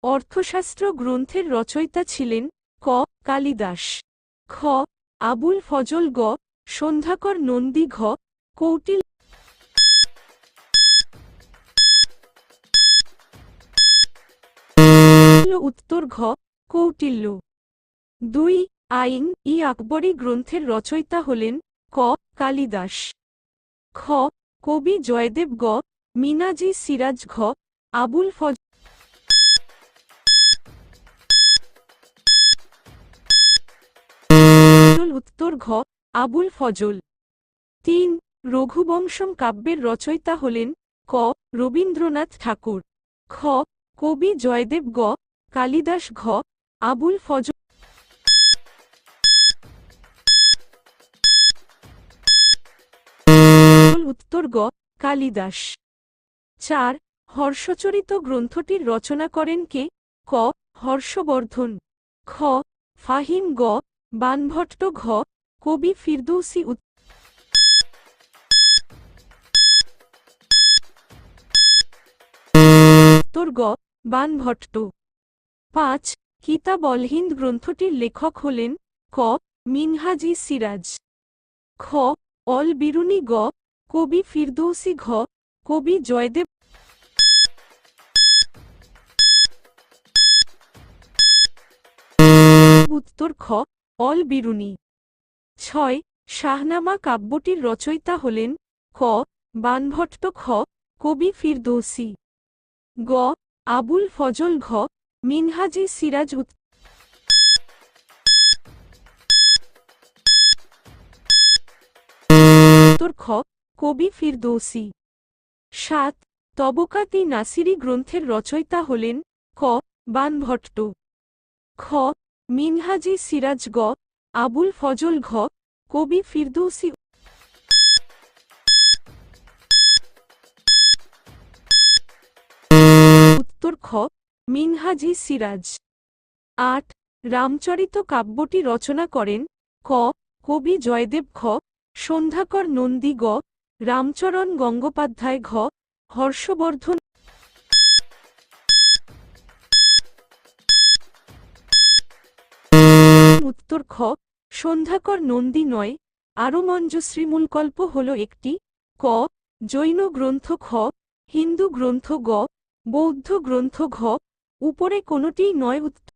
অর্থশাস্ত্র গ্রন্থের রচয়িতা ছিলেন ক কালিদাস, খ আবুল ফজল, গ সন্ধ্যাকর নন্দী, ঘ কৌটিল্য। উত্তর ঘ কৌটিল্য। 2 আইন ই আকবরী গ্রন্থের রচয়িতা হলেন ক কালিদাস, খ কবি জয়দেব, গ মিনাজি সিরাজ, ঘ আবুল ফজল। উত্তর ঘ আবুল ফজল। 3 রঘুবংশম কাব্যের রচয়িতা হলেন ক রবীন্দ্রনাথ ঠাকুর, খ কবি জয়দেব, গ কালিদাস, ঘ আবুল ফজল। উত্তর গ কালিদাস। 4 হর্ষচরিত গ্রন্থটির রচনা করেন কে? ক হর্ষবর্ধন, খ ফাহিম, গ বাণভট্ট, ঘ কবি ফিরদৌসী। উত্তর গ বাণভট্ট। 5 কিতাব অল হিন্দ গ্রন্থটির লেখক হলেন ক মিনহাজি সিরাজ, খ অল বিরুনি, গ কবি ফিরদৌসী, ঘ কবি জয়দেব। উত্তর খ অল বিরুনি। 6 শাহনামা কাব্যটির রচয়িতা হলেন ক বাণভট্ট, খ কবি ফিরদৌসী, গ আবুল ফজল, ঘ মিনহাজি সিরাজ। উত্তর খ কবি ফিরদৌসী। 7 তবকাত-ই নাসিরী গ্রন্থের রচয়িতা হলেন ক বাণভট্ট, খ মিনহাজি সিরাজ, গ আবুল ফজল, ঘ কবি ফিরদৌসী। উত্তর খ মিনহাজি সিরাজ। 8 রামচরিত কাব্যটি রচনা করেন ক কবি জয়দেব, খ সন্ধ্যাকর নন্দী, গ রামচরণ গঙ্গোপাধ্যায়, ঘ হর্ষবর্ধন। উত্তর খ সন্ধ্যাকর নন্দী নয়। আরও মঞ্জুশ্রীমূলকল্প হল একটি ক জৈন গ্রন্থ, খ হিন্দু গ্রন্থ, গ বৌদ্ধ গ্রন্থ, ঘ উপরে কোনোটিই নয়। উত্তর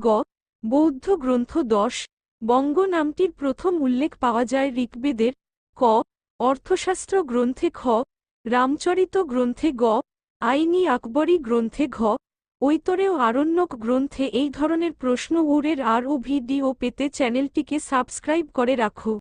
গ বৌদ্ধ গ্রন্থ। 10 বঙ্গ নামটির প্রথম উল্লেখ পাওয়া যায় ঋগ্বেদের ক অর্থশাস্ত্র গ্রন্থে, খ রামচরিত গ্রন্থে, গ আইন-ই আকবরী গ্রন্থে, ঘ ঐতরেয় আরণ্যক গ্রন্থে। এই ধরনের প্রশ্ন উড়ের আরও ভিডিও পেতে চ্যানেলটিকে সাবস্ক্রাইব করে রাখো।